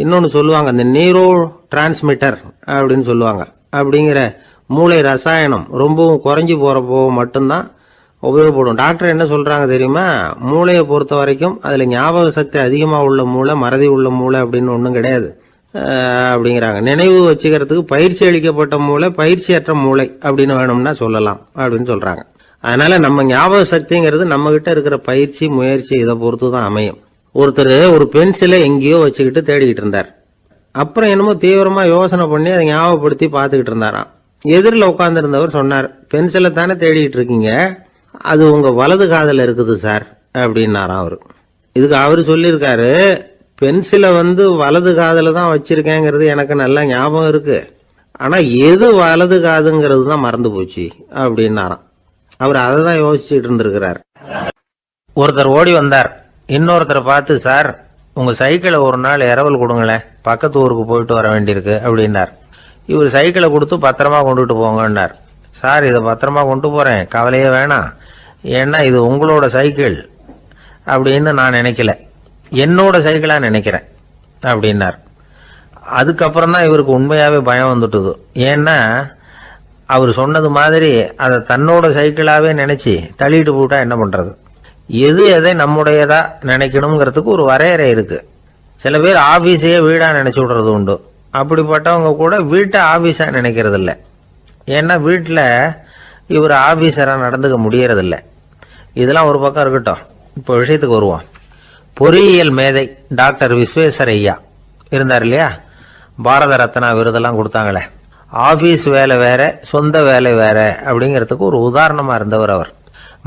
Speaker 2: இன்னொன்னு சொல்லுவாங்க, இந்த நியூரோ டிரான்ஸ்மிட்டர் அப்படின்னு சொல்லுவாங்க. அப்படிங்கிற மூளை ரசாயனம் ரொம்பவும் குறைஞ்சி போறப்போ மட்டும்தான் உபயோகப்படும். டாக்டர் என்ன சொல்றாங்க தெரியுமா? மூளையை பொறுத்த வரைக்கும் அதுல ஞாபக சக்தி அதிகமா உள்ள மூளை, மறதி உள்ள மூளை அப்படின்னு ஒன்றும் கிடையாது அப்படிங்கிறாங்க. நினைவு வச்சுக்கிறதுக்கு பயிற்சி அளிக்கப்பட்ட மூளை, பயிற்சியற்ற மூளை அப்படின்னு வேணும்னா சொல்லலாம் அப்படின்னு சொல்றாங்க. அதனால நம்ம ஞாபக சக்திங்கிறது நம்ம கிட்ட இருக்கிற பயிற்சி, முயற்சி இதை பொறுத்து தான் அமையும். ஒருத்தர் ஒரு பென்சிலை எங்கேயோ வச்சுக்கிட்டு தேடிக்கிட்டு இருந்தார். அப்புறம் என்னமோ தீவிரமா யோசனை பண்ணி அதை ஞாபகப்படுத்தி பார்த்துக்கிட்டு இருந்தாராம். எதிரில் உட்கார்ந்து இருந்தவர் சொன்னார், பென்சிலை தானே தேடிட்டு இருக்கீங்க, அது உங்க வலது காதுல இருக்குது சார் அப்படின்னாராம் அவரு. இதுக்கு அவரு சொல்லியிருக்காரு, பென்சிலை வலது காதுல தான் வச்சிருக்கேங்கிறது எனக்கு நல்லா ஞாபகம் இருக்கு, ஆனா எது வலது காதுங்கிறது தான் மறந்து போச்சு அப்படின்னாராம். அவர் அதை தான் யோசிச்சுட்டு இருந்திருக்கிறார். ஒருத்தர் ஓடி வந்தார், இன்னொருத்தரை பார்த்து, சார் உங்க சைக்கிளை ஒரு நாள் இரவல் கொடுங்களேன், பக்கத்து ஊருக்கு போயிட்டு வர வேண்டியிருக்கு அப்படின்னார். இவர் சைக்கிளை கொடுத்து பத்திரமா கொண்டுட்டு போங்கன்னார். சார் இதை பத்திரமா கொண்டு போறேன், கவலையே வேணாம், ஏன்னா இது உங்களோட சைக்கிள் அப்படின்னு நான் நினைக்கல, என்னோட சைக்கிளா நினைக்கிறேன் அப்படின்னார். அதுக்கப்புறம் தான் இவருக்கு உண்மையாவே பயம் வந்துட்டுது. ஏன்னா அவர் சொன்னது மாதிரி அதை தன்னோட சைக்கிளாவே நினைச்சு தள்ளிட்டு போட்டா என்ன பண்றது? எது எதை நம்முடையதா நினைக்கணுங்கிறதுக்கு ஒரு வரையறை இருக்கு. சில பேர் ஆபீஸையே வீடா நினைச்சு விடுறது உண்டு. அப்படிப்பட்டவங்க கூட வீட்டை ஆபீஸா நினைக்கிறது இல்லை. ஏன்னா வீட்டில் இவர் ஆபீசரா நடந்துக்க முடியறதில்லை. இதெல்லாம் ஒரு பக்கம் இருக்கட்டும், இப்போ விஷயத்துக்கு வருவோம். பொறியியல் மேதை டாக்டர் விஸ்வேஸ்வரய்யா இருந்தார் இல்லையா, பாரத ரத்னா விருதெல்லாம் கொடுத்தாங்களே. ஆபீஸ் வேலை வேற, சொந்த வேலை வேற அப்படிங்கிறதுக்கு ஒரு உதாரணமா இருந்தவர் அவர்.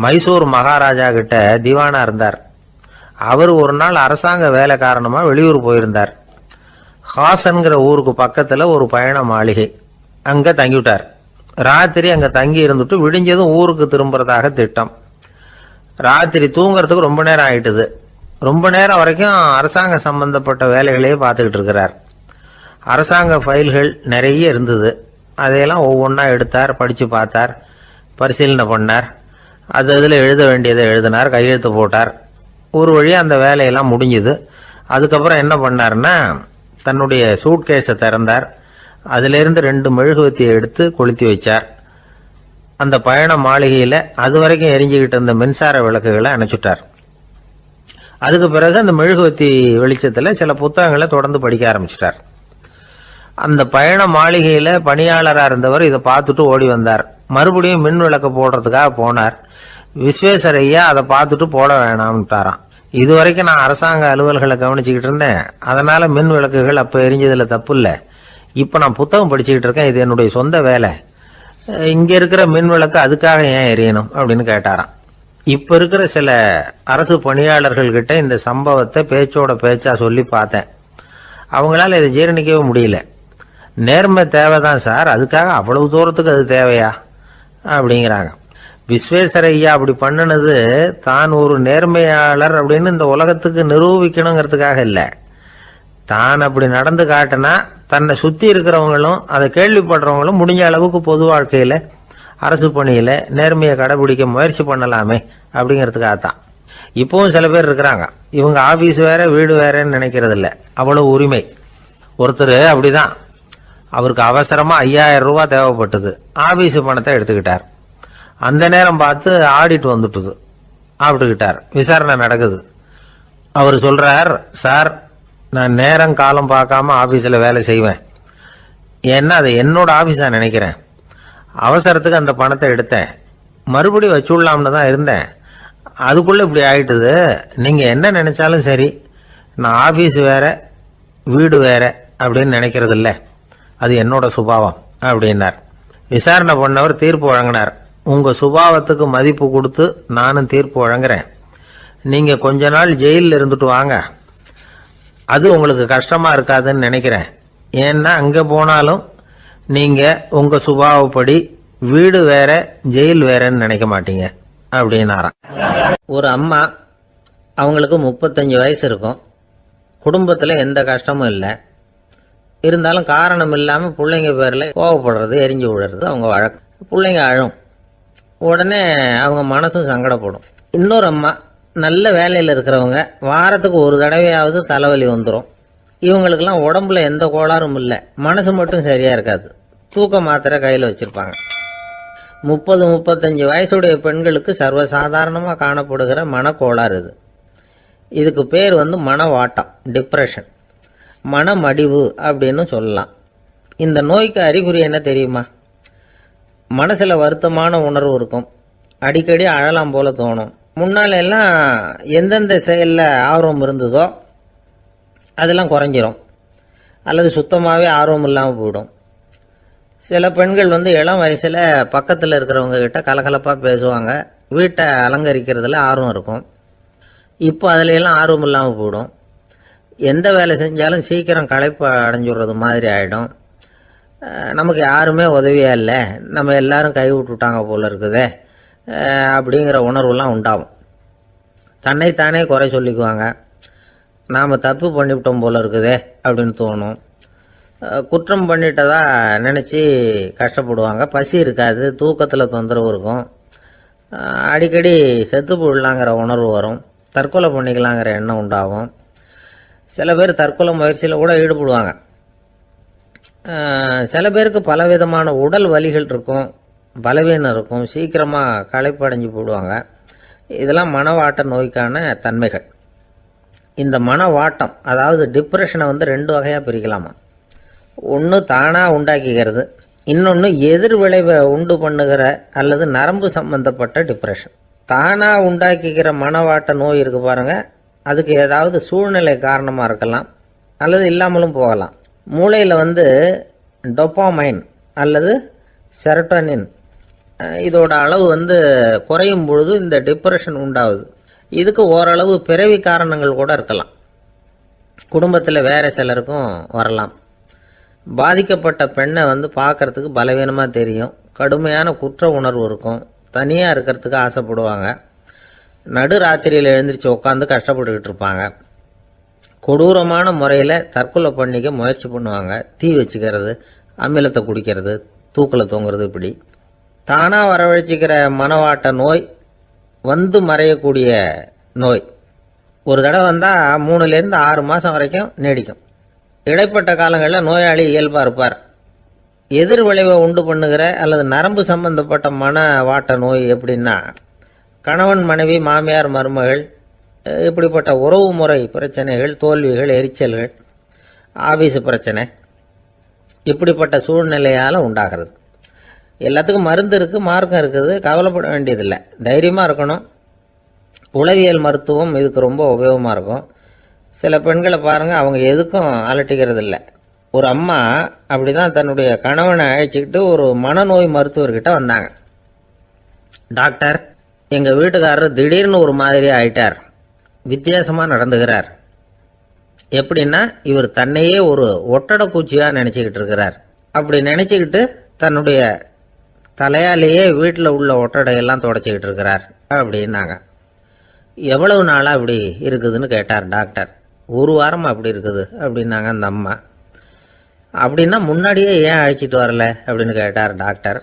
Speaker 2: மைசூர் மகாராஜா கிட்ட திவானா இருந்தார். அவர் ஒரு நாள் அரசாங்க வேலை காரணமா வெளியூர் போயிருந்தார். ஹாசன்கிற ஊருக்கு பக்கத்துல ஒரு பயண மாளிகை, அங்க தங்கிவிட்டார். ராத்திரி அங்க தங்கி இருந்துட்டு விடிஞ்சதும் ஊருக்கு திரும்புறதாக திட்டம். ராத்திரி தூங்குறதுக்கு ரொம்ப நேரம் ஆயிட்டுது. ரொம்ப நேரம் வரைக்கும் அரசாங்க சம்பந்தப்பட்ட வேலைகளையே பார்த்துக்கிட்டு இருக்கிறார். அரசாங்க ஃபைல்கள் நிறைய இருந்தது. அதையெல்லாம் ஒவ்வொன்றா எடுத்தார், படித்து பார்த்தார், பரிசீலனை பண்ணார். அதில் எழுத வேண்டியதை எழுதினார், கையெழுத்து போட்டார். ஒரு வழியாக அந்த வேலையெல்லாம் முடிஞ்சுது. அதுக்கப்புறம் என்ன பண்ணார்னா, தன்னுடைய சூட்கேஸை திறந்தார். அதிலிருந்து 2 மெழுகுவத்தியை எடுத்து கொளுத்தி வச்சார். அந்த பயண மாளிகையில் அது வரைக்கும் எரிஞ்சுக்கிட்டு இருந்த மின்சார விளக்குகளை அணைச்சுட்டார். அதுக்கு பிறகு அந்த மெழுகுவத்தி வெளிச்சத்தில் சில புத்தகங்களை தொடர்ந்து படிக்க ஆரம்பிச்சிட்டார். அந்த பயண மாளிகையில் பணியாளராக இருந்தவர் இதை பார்த்துட்டு ஓடி வந்தார். மறுபடியும் மின் விளக்கு போடுறதுக்காக போனார். விஸ்வேஸ்வரையா அதை பார்த்துட்டு போட வேணாம்ட்டாராம். இதுவரைக்கும் நான் அரசாங்க அலுவல்களை கவனிச்சுக்கிட்டு இருந்தேன், அதனால மின் விளக்குகள் அப்போ எரிஞ்சதில் தப்பு இல்லை. இப்போ நான் புத்தகம் படிச்சுக்கிட்டு இருக்கேன், இது என்னுடைய சொந்த வேலை. இங்கே இருக்கிற மின் விளக்கு அதுக்காக ஏன் எரியணும் அப்படின்னு கேட்டாராம். இப்போ இருக்கிற சில அரசு பணியாளர்கள்கிட்ட இந்த சம்பவத்தை பேச்சோட பேச்சா சொல்லி பார்த்தேன். அவங்களால இதை ஜீரணிக்கவே முடியல. நேர்மை தேவைதான் சார், அதுக்காக அவ்வளவு தூரத்துக்கு அது தேவையா அப்படிங்கிறாங்க. விஸ்வேஸ்வரையா அப்படி பண்ணினது தான் ஒரு நேர்மையாளர் அப்படின்னு இந்த உலகத்துக்கு நிரூபிக்கணுங்கிறதுக்காக இல்லை. தான் அப்படி நடந்து காட்டினா தன்னை சுற்றி இருக்கிறவங்களும் அதை கேள்விப்படுறவங்களும் முடிஞ்ச அளவுக்கு பொது வாழ்க்கையில் அரசு பணியில் நேர்மையை கடைபிடிக்க முயற்சி பண்ணலாமே அப்படிங்கிறதுக்காகத்தான். இப்போவும் சில பேர் இருக்கிறாங்க, இவங்க ஆஃபீஸ் வேற வீடு வேறன்னு நினைக்கிறது இல்லை, அவ்வளோ உரிமை. ஒருத்தர் அப்படிதான், அவருக்கு அவசரமாக 5000 ரூபா தேவைப்பட்டது. ஆஃபீஸு பணத்தை எடுத்துக்கிட்டார். அந்த நேரம் பார்த்து ஆடிட் வந்துட்டுது, ஆப்பிட்டுக்கிட்டார். விசாரணை நடக்குது. அவர் சொல்றார், சார் நான் நேரம் காலம் பார்க்காம ஆஃபீஸில் வேலை செய்வேன், ஏன்னா அதை என்னோட ஆஃபீஸாக நினைக்கிறேன். அவசரத்துக்கு அந்த பணத்தை எடுத்தேன், மறுபடியும் வச்சுடலாம்னு தான் இருந்தேன், அதுக்குள்ளே இப்படி ஆயிட்டுது. நீங்கள் என்ன நினைச்சாலும் சரி, நான் ஆஃபீஸ் வேற வீடு வேற அப்படின்னு நினைக்கிறது இல்லை, அது என்னோட சுபாவம் அப்படின்னார். விசாரணை பண்ணவர் தீர்ப்பு வழங்கினார். உங்கள் சுபாவத்துக்கு மதிப்பு கொடுத்து நானும் தீர்ப்பு வழங்குறேன். நீங்கள் கொஞ்ச நாள் ஜெயிலில் இருந்துட்டு வாங்க, அது உங்களுக்கு கஷ்டமாக இருக்காதுன்னு நினைக்கிறேன். ஏன்னா அங்கே போனாலும் நீங்கள் உங்கள் சுபாவப்படி வீடு வேற ஜெயில் வேறன்னு நினைக்க மாட்டீங்க அப்படின்னாராம்.
Speaker 1: ஒரு அம்மா, அவங்களுக்கு 35 வயசு இருக்கும். குடும்பத்தில் எந்த கஷ்டமும் இல்லை. இருந்தாலும் காரணம் இல்லாமல் பிள்ளைங்க பேரில் கோவப்படுறது, எரிஞ்சு விடுறது அவங்க வழக்கம். பிள்ளைங்க அழும், உடனே அவங்க மனசும் சங்கடப்படும். இன்னொரு அம்மா, நல்ல வேலையில் இருக்கிறவங்க, வாரத்துக்கு ஒரு தடவையாவது தலைவலி வந்துடும். இவங்களுக்கெல்லாம் உடம்புல எந்த கோளாறும் இல்லை, மனசு மட்டும் சரியாக இருக்காது. தூக்க மாத்திரை கையில் வச்சுருப்பாங்க. 30-35 வயசுடைய பெண்களுக்கு சர்வசாதாரணமாக காணப்படுகிற மனக்கோளாறு இது. இதுக்கு பேர் மனவாட்டம், டிப்ரெஷன், மனமடிவு அப்படின்னு சொல்லலாம். இந்த நோய்க்கு அறிகுறி என்ன தெரியுமா? மனசில் வருத்தமான உணர்வு இருக்கும், அடிக்கடி அழலாம் போல தோணும். முன்னால எல்லாம் எந்தெந்த செயலில் ஆர்வம் இருந்ததோ அதெல்லாம் குறைஞ்சிரும், அல்லது சுத்தமாகவே ஆர்வம் இல்லாமல் போயிடும். சில பெண்கள் இளம் வயசில் பக்கத்தில் இருக்கிறவங்க கிட்ட கலகலப்பாக பேசுவாங்க, வீட்டை அலங்கரிக்கிறதுல ஆர்வம் இருக்கும். இப்போ அதுல எல்லாம் ஆர்வம் இல்லாமல் போயிடும். எந்த வேலை செஞ்சாலும் சீக்கிரம் களைப்பு அடைஞ்சுடுறது மாதிரி ஆகிடும். நமக்கு யாருமே உதவியாக இல்லை, நம்ம எல்லாரும் கை விட்டுட்டாங்க போல இருக்குதே அப்படிங்கிற உணர்வுலாம் உண்டாகும். தன்னைத்தானே குறை சொல்லிக்குவாங்க, நாம் தப்பு பண்ணிவிட்டோம் போல இருக்குதே அப்படின்னு தோணும். குற்றம் பண்ணிட்டதா நினச்சி கஷ்டப்படுவாங்க. பசி இருக்காது, தூக்கத்தில் தொந்தரவு இருக்கும். அடிக்கடி செத்து போடலாங்கிற உணர்வு வரும், தற்கொலை பண்ணிக்கலாங்கிற எண்ணம் உண்டாகும். சில பேர் தற்கொலை முயற்சியில் கூட ஈடுபடுவாங்க. சில பேருக்கு பலவிதமான உடல் வலிகள் இருக்கும், பலவீனம் இருக்கும், சீக்கிரமாக களைப்படைஞ்சு போடுவாங்க. இதெல்லாம் மனவாட்ட நோய்க்கான தன்மைகள். இந்த மனவாட்டம், அதாவது டிப்ரெஷனை 2 வகையாக பிரிக்கலாமா. ஒன்று தானாக உண்டாக்கிக்கிறது, இன்னொன்று எதிர் விளைவை உண்டு பண்ணுகிற அல்லது நரம்பு சம்பந்தப்பட்ட டிப்ரெஷன். தானாக உண்டாக்கிக்கிற மனவாட்ட நோய் இருக்கு பாருங்க, அதுக்கு ஏதாவது சூழ்நிலை காரணமாக இருக்கலாம், அல்லது இல்லாமலும் போகலாம். மூளையில் டொப்பாமைன் அல்லது செரட்டோனின் இதோட அளவு குறையும் பொழுது இந்த டிப்ரெஷன் உண்டாகுது. இதுக்கு ஓரளவு பிறவி காரணங்கள் கூட இருக்கலாம். குடும்பத்தில் வேற சிலருக்கும் வரலாம். பாதிக்கப்பட்ட பெண்ணை பார்க்கறதுக்கு பலவீனமாக தெரியும், கடுமையான குற்ற உணர்வு இருக்கும், தனியாக இருக்கிறதுக்கு ஆசைப்படுவாங்க. நடு ராத்திரியில் எழுந்திரிச்சு உட்காந்து கஷ்டப்பட்டுக்கிட்டு இருப்பாங்க. கொடூரமான முறையில் தற்கொலை பண்ணிக்க முயற்சி பண்ணுவாங்க. தீ வச்சுக்கிறது, அமிலத்தை குடிக்கிறது, தூக்கில் தொங்குறது. இப்படி தானாக வரவழைச்சிக்கிற மனவாட்ட நோய் வந்து மறையக்கூடிய நோய். ஒரு தடவை வந்தால் 3லேருந்து 6 மாதம் வரைக்கும் நீடிக்கும். இடைப்பட்ட காலங்களில் நோயாளி இயல்பாக இருப்பார். எதிர் விளைவை உண்டு பண்ணுகிற அல்லது நரம்பு சம்பந்தப்பட்ட மன வாட்ட நோய் எப்படின்னா, கணவன் மனைவி மாமியார் மருமகள் இப்படிப்பட்ட உறவு முறை பிரச்சனைகள், தோல்விகள், எரிச்சல்கள், ஆபீஸ் பிரச்சனை, இப்படிப்பட்ட சூழ்நிலையால் உண்டாகிறது. எல்லாத்துக்கும் மருந்து இருக்குது, மார்க்கம் இருக்குது, கவலைப்பட வேண்டியதில்லை, தைரியமாக இருக்கணும். உளவியல் மருத்துவம் இதுக்கு ரொம்ப உபயோகமாக இருக்கும். சில பெண்களை பாருங்கள், அவங்க எதுக்கும் அலட்டிக்கிறது இல்லை. ஒரு அம்மா அப்படிதான் தன்னுடைய கணவனை அழைச்சிக்கிட்டு ஒரு மனநோய் மருத்துவர்கிட்ட வந்தாங்க. டாக்டர், எங்கள் வீட்டுக்காரர் திடீர்னு ஒரு மாதிரி ஆயிட்டார், வித்தியாசமாக நடந்துகிறார். எப்படின்னா, இவர் தன்னையே ஒரு ஒட்டடை பூச்சியாக நினச்சிக்கிட்டு இருக்கிறார். அப்படி நினச்சிக்கிட்டு தன்னுடைய தலையாலேயே வீட்டில் உள்ள ஒட்டடையெல்லாம் தொடச்சிக்கிட்டு இருக்கிறார் அப்படின்னாங்க. எவ்வளவு நாளாக அப்படி இருக்குதுன்னு கேட்டார் டாக்டர். 1 வாரமாக அப்படி இருக்குது அப்படின்னாங்க அந்த அம்மா. அப்படின்னா முன்னாடியே ஏன் அழைச்சிட்டு வரல அப்படின்னு கேட்டார் டாக்டர்.